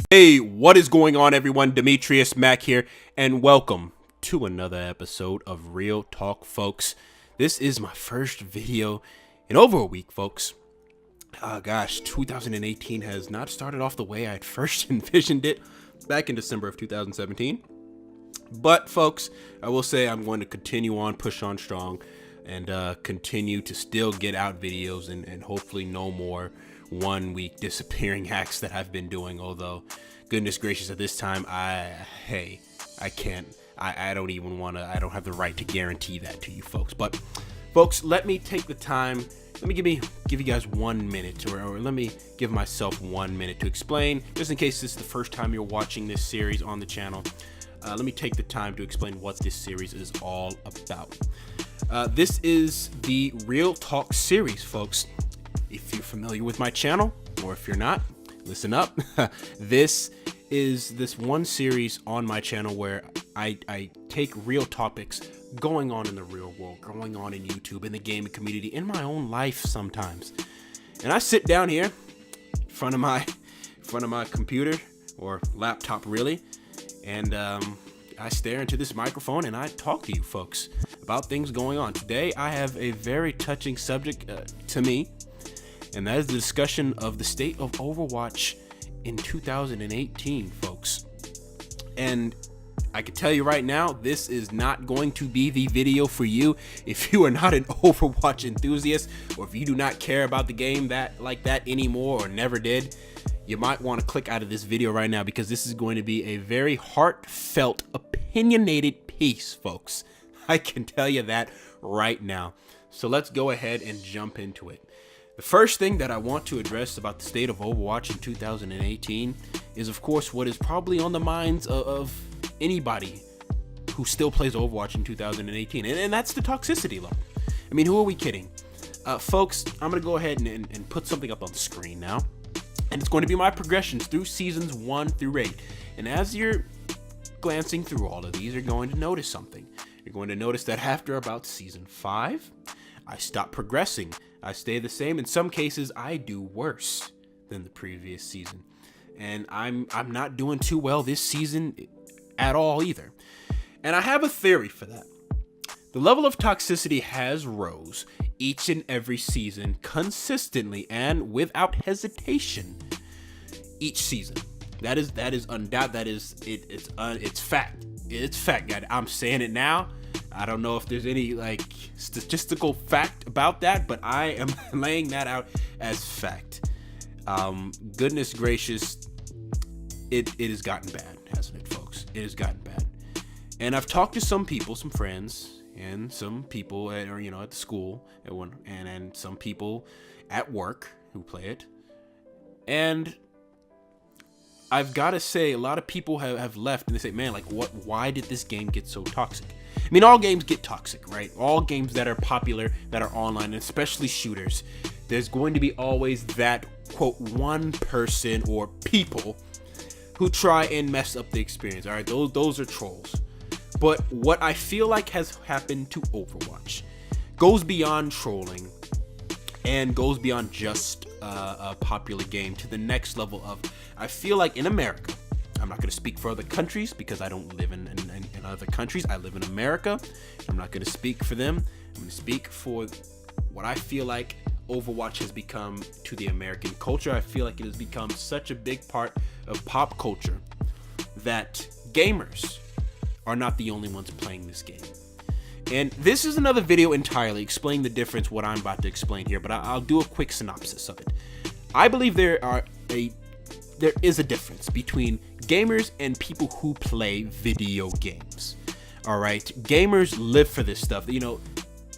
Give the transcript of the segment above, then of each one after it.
Hey, what is going on, everyone? Demetrius Mack here, and welcome to another episode of Real Talk, folks. This is my first video in over a week, folks. 2018 has not started off the way I had first envisioned it back in December of 2017. But, folks, I will say I'm going to continue on, push on strong, and continue to still get out videos and hopefully no more 1 week disappearing hacks that I've been doing. Although, goodness gracious, at this time, I don't have the right to guarantee that to you folks. But folks, let me take the time, give you guys 1 minute, or let me give myself 1 minute to explain, just in case this is the first time you're watching this series on the channel. Let me take the time to explain what this series is all about. This is the Real Talk series, folks. If you're familiar with my channel, or if you're not, listen up. This is this one series on my channel where I take real topics going on in the real world, going on in YouTube, in the gaming community, in my own life sometimes. And I sit down here in front of my computer or laptop, really, and I stare into this microphone and I talk to you folks about things going on. Today I have a very touching subject to me, and that is the discussion of the state of Overwatch in 2018, folks. And I can tell you right now, this is not going to be the video for you if you are not an Overwatch enthusiast, or if you do not care about the game like that anymore, or never did. You might want to click out of this video right now, because this is going to be a very heartfelt, opinionated piece, folks. I can tell you that right now. So let's go ahead and jump into it. The first thing that I want to address about the state of Overwatch in 2018 is, of course, what is probably on the minds of anybody who still plays Overwatch in 2018, and that's the toxicity level. I mean, who are we kidding? Folks, I'm going to go ahead and put something up on the screen now, and it's going to be my progressions through seasons 1 through 8. And as you're glancing through all of these, you're going to notice something. You're going to notice that after about season 5, I stop progressing. I stay the same. In some cases, I do worse than the previous season. And I'm not doing too well this season at all either. And I have a theory for that. The level of toxicity has rose each and every season consistently and without hesitation each season. That is undoubted. That is it's fact. It's fact, guys. I'm saying it now. I don't know if there's any statistical fact about that, but I am laying that out as fact. Goodness gracious, it has gotten bad, hasn't it, folks? It has gotten bad. And I've talked to some people, some friends, and some people at the school, and some people at work who play it. And I've got to say, a lot of people have left and they say, man, why did this game get so toxic? I mean, all games get toxic, right? All games that are popular, that are online, and especially shooters, there's going to be always that, quote, one person or people who try and mess up the experience, all right? Those are trolls. But what I feel like has happened to Overwatch goes beyond trolling and goes beyond just a popular game to the next level of, I feel like in America, I'm not going to speak for other countries because I don't live in other countries. I live in America. I'm not going to speak for them. I'm going to speak for what I feel like Overwatch has become to the American culture. I feel like it has become such a big part of pop culture that gamers are not the only ones playing this game. And this is another video entirely explaining the difference, what I'm about to explain here, but I'll do a quick synopsis of it. I believe there is a difference between gamers and people who play video games. All right, gamers live for this stuff.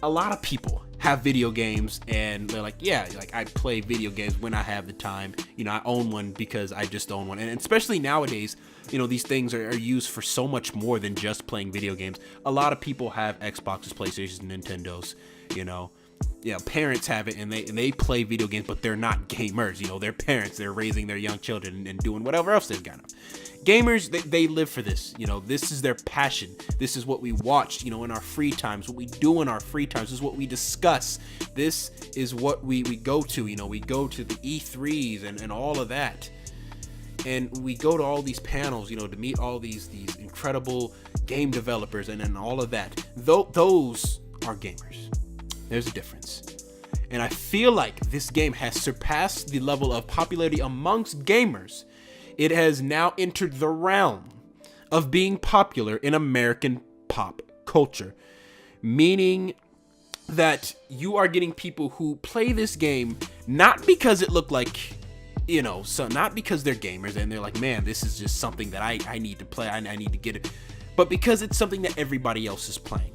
A lot of people have video games and they're like, yeah, I play video games when I have the time. I own one because I just own one. And especially nowadays, these things are used for so much more than just playing video games. A lot of people have Xboxes, PlayStations, Nintendos, parents have it and they play video games, but they're not gamers. They're parents, they're raising their young children and doing whatever else they've got. Gamers, they live for this. This is their passion. This is what we watch, in our free times, what we do in our free times. This is what we discuss. This is what we go to. We go to the E3s and all of that. and we go to all these panels, you know, to meet all these incredible game developers and all of that. Those are gamers. There's a difference. And I feel like this game has surpassed the level of popularity amongst gamers. It has now entered the realm of being popular in American pop culture, meaning that you are getting people who play this game not because it looked like, you know, so not because they're gamers and they're like, man, this is just something that I need to play, I need to get it, but because it's something that everybody else is playing.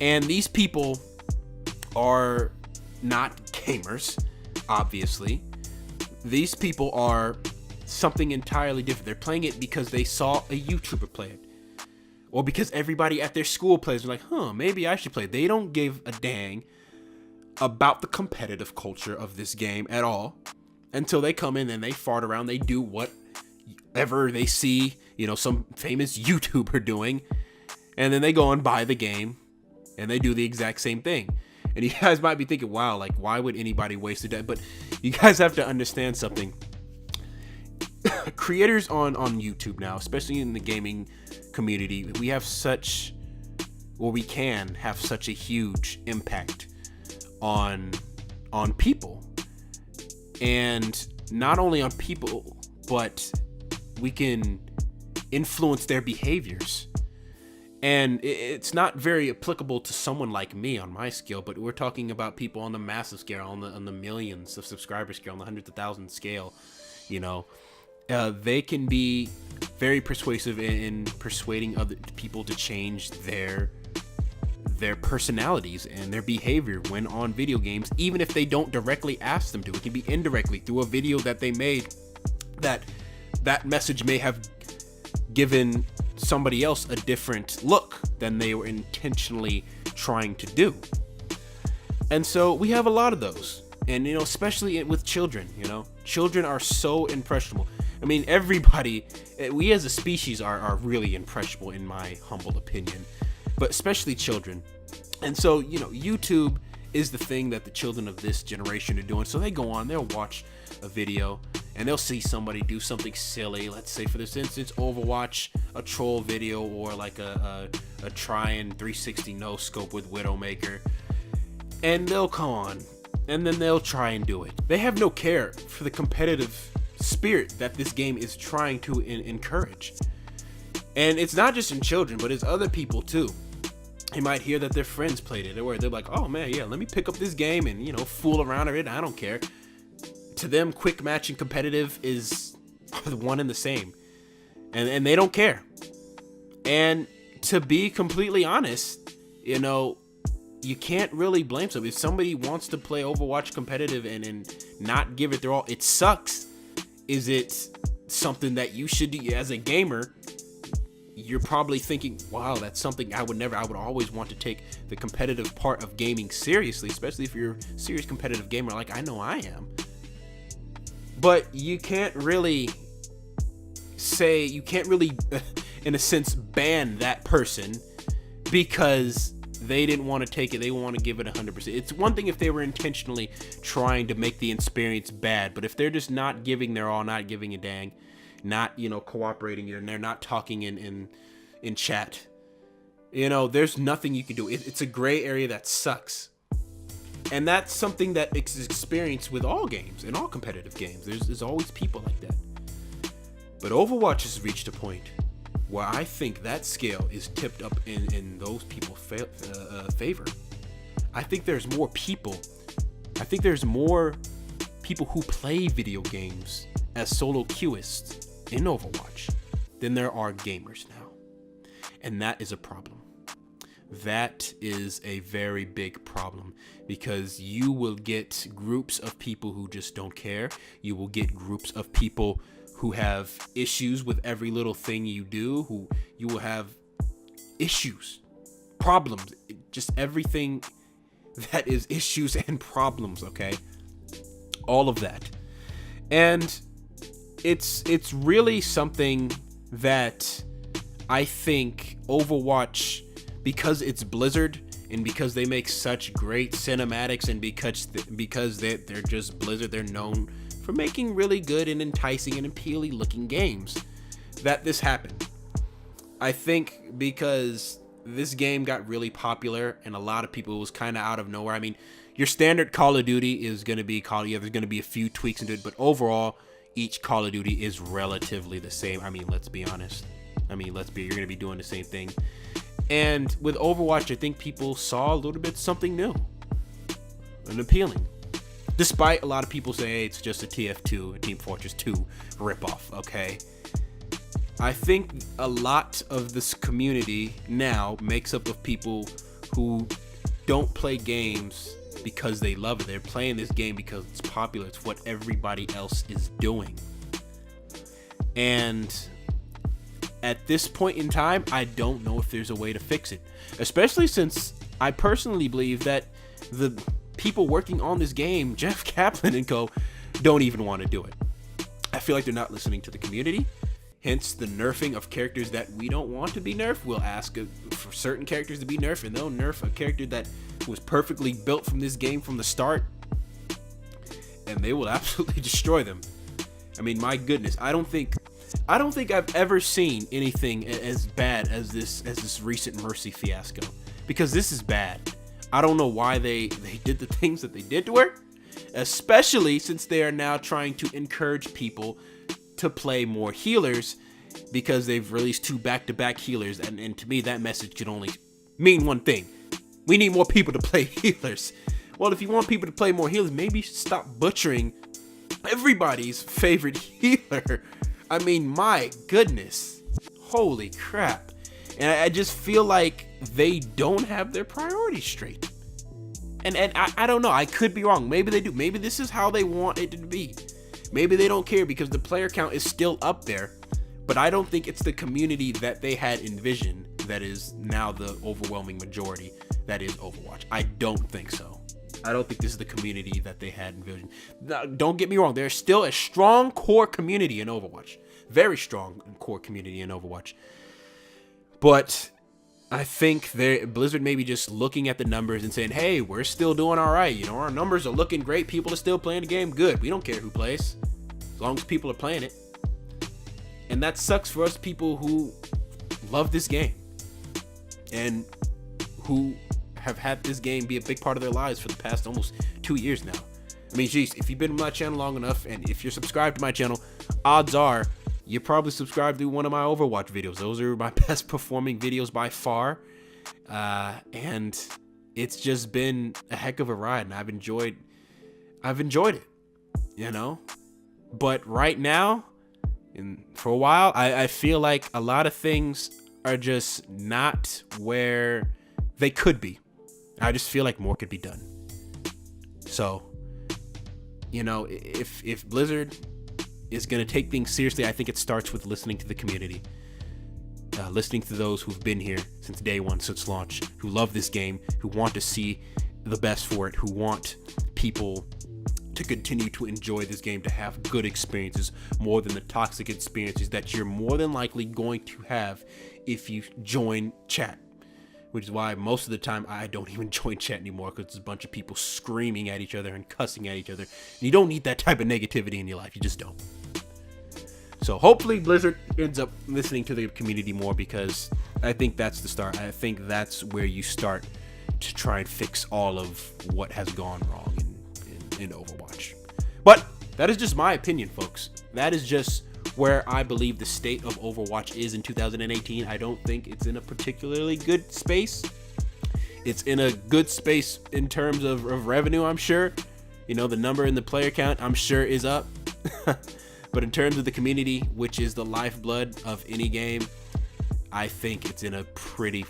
And these people are not gamers, obviously. These people are something entirely different. They're playing it because they saw a YouTuber play it, or because everybody at their school plays. They're like, maybe I should play it. They don't give a dang about the competitive culture of this game at all until they come in and they fart around. They do whatever they see, you know, some famous YouTuber doing, and then they go and buy the game and they do the exact same thing. And you guys might be thinking, wow, like, why would anybody waste their time? But you guys have to understand something. Creators on YouTube now, especially in the gaming community, we can have such a huge impact on people. And not only on people, but we can influence their behaviors. And it's not very applicable to someone like me on my scale, but we're talking about people on the massive scale, on the millions of subscriber scale, on the hundreds of thousands scale. You know, they can be very persuasive in persuading other people to change their personalities and their behavior when on video games, even if they don't directly ask them to. It can be indirectly through a video that they made that message may have given somebody else a different look than they were intentionally trying to do. And so we have a lot of those. And, you know, especially with children, you know, children are so impressionable. I mean, everybody, we as a species are really impressionable, in my humble opinion, but especially children. And so, you know, YouTube is the thing that the children of this generation are doing. So they go on, they'll watch a video and they'll see somebody do something silly. Let's say, for this instance, Overwatch, a troll video, or like a try-in 360 no scope with Widowmaker, and they'll come on and then they'll try and do it. They have no care for the competitive spirit that this game is trying to encourage. And it's not just in children, but it's other people too. You might hear that their friends played it, or they're like, oh man, yeah, let me pick up this game and, you know, fool around with it. I don't care. To them, quick match and competitive is one and the same, and they don't care. And to be completely honest, you know, you can't really blame somebody. If somebody wants to play Overwatch competitive and not give it their all, it sucks. Is it something that you should do as a gamer? You're probably thinking, wow, that's something I would always want to take the competitive part of gaming seriously, especially if you're a serious competitive gamer like I know I am. But you can't really in a sense, ban that person because they didn't want to take it. They want to give it 100%. It's one thing if they were intentionally trying to make the experience bad, but if they're just not giving their all, not giving a dang, not, you know, cooperating, and they're not talking in chat, you know, there's nothing you can do. It's a gray area that sucks. And that's something that is experienced with all games, in all competitive games. There's always people like that. But Overwatch has reached a point where I think that scale is tipped up in those people's favor. I think there's more people. I think there's more people who play video games as solo queuists in Overwatch than there are gamers now. And that is a problem. That is a very big problem, because you will get groups of people who just don't care. You will get groups of people who have issues with every little thing you do, you will have issues, problems, just everything that is issues and problems, okay? All of that. And it's really something that I think Overwatch, because it's Blizzard and because they make such great cinematics, and because they're just Blizzard, they're known for making really good and enticing and appealing looking games that this happened. I think because this game got really popular and a lot of people, it was kind of out of nowhere. I mean, your standard Call of Duty is going to be there's going to be a few tweaks into it, but overall, each Call of Duty is relatively the same. I mean, let's be honest. You're going to be doing the same thing. And with Overwatch, I think people saw a little bit something new and appealing. Despite a lot of people say, hey, it's just a TF2, a Team Fortress 2 ripoff, okay? I think a lot of this community now makes up of people who don't play games because they love it. They're playing this game because it's popular. It's what everybody else is doing. And at this point in time, I don't know if there's a way to fix it. Especially since I personally believe that the people working on this game, Jeff Kaplan and co, don't even want to do it. I feel like they're not listening to the community. Hence the nerfing of characters that we don't want to be nerfed. We'll ask for certain characters to be nerfed, and they'll nerf a character that was perfectly built from this game from the start, and they will absolutely destroy them. I mean, my goodness, I don't think I've ever seen anything as bad as this recent Mercy fiasco, because this is bad. I don't know why they did the things that they did to her, especially since they are now trying to encourage people to play more healers, because they've released 2 back-to-back healers, and to me that message can only mean one thing: we need more people to play healers. Well, if you want people to play more healers, maybe stop butchering everybody's favorite healer. I mean, my goodness, holy crap. And I just feel like they don't have their priorities straight. And I don't know, I could be wrong. Maybe they do. Maybe this is how they want it to be. Maybe they don't care because the player count is still up there, but I don't think it's the community that they had envisioned that is now the overwhelming majority that is Overwatch. I don't think so. I don't think this is the community that they had envisioned. Now, don't get me wrong, there's still a strong core community in Overwatch. Very strong core community in Overwatch. But I think Blizzard may be just looking at the numbers and saying, hey, we're still doing all right. You know, our numbers are looking great. People are still playing the game. Good. We don't care who plays, as long as people are playing it. And that sucks for us people who love this game and who have had this game be a big part of their lives for the past almost 2 years now. I mean, geez, if you've been on my channel long enough, and if you're subscribed to my channel, odds are you probably subscribed to one of my Overwatch videos. Those are my best performing videos by far. And it's just been a heck of a ride, and I've enjoyed it, you know? But right now, and for a while, I feel like a lot of things are just not where they could be. I just feel like more could be done. So, you know, if Blizzard is going to take things seriously, I think it starts with listening to the community, listening to those who've been here since day one, since launch, who love this game, who want to see the best for it, who want people to continue to enjoy this game, to have good experiences more than the toxic experiences that you're more than likely going to have if you join chat. Which is why most of the time I don't even join chat anymore, because it's a bunch of people screaming at each other and cussing at each other. And you don't need that type of negativity in your life. You just don't. So hopefully Blizzard ends up listening to the community more, because I think that's the start. I think that's where you start to try and fix all of what has gone wrong in Overwatch. But that is just my opinion, folks. That is just where I believe the state of Overwatch is in 2018. I don't think it's in a particularly good space. It's in a good space in terms of revenue, I'm sure. You know, the number in the player count, I'm sure, is up. But in terms of the community, which is the lifeblood of any game, I think it's in a pretty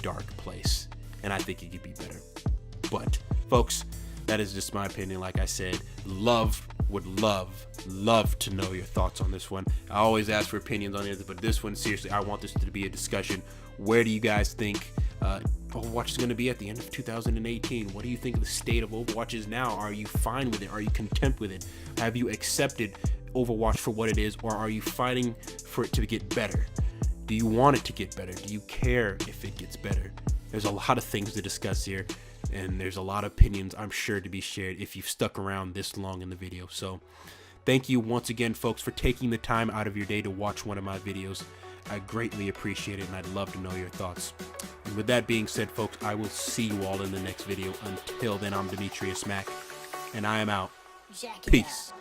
dark place. And I think it could be better. But, folks, that is just my opinion. Like I said, would love to know your thoughts on this one. I always ask for opinions on it, but this one, seriously, I want this to be a discussion. Where do you guys think Overwatch is going to be at the end of 2018? What do you think of the state of Overwatch is now? Are you fine with it? Are you content with it? Have you accepted Overwatch for what it is, or are you fighting for it to get better? Do you want it to get better? Do you care if it gets better? There's a lot of things to discuss here, and there's a lot of opinions, I'm sure, to be shared if you've stuck around this long in the video. So Thank you once again, folks, for taking the time out of your day to watch one of my videos. I greatly appreciate it, and I'd love to know your thoughts. And with that being said, folks, I will see you all in the next video. Until then, I'm Demetrius Mack, and I am out. Peace.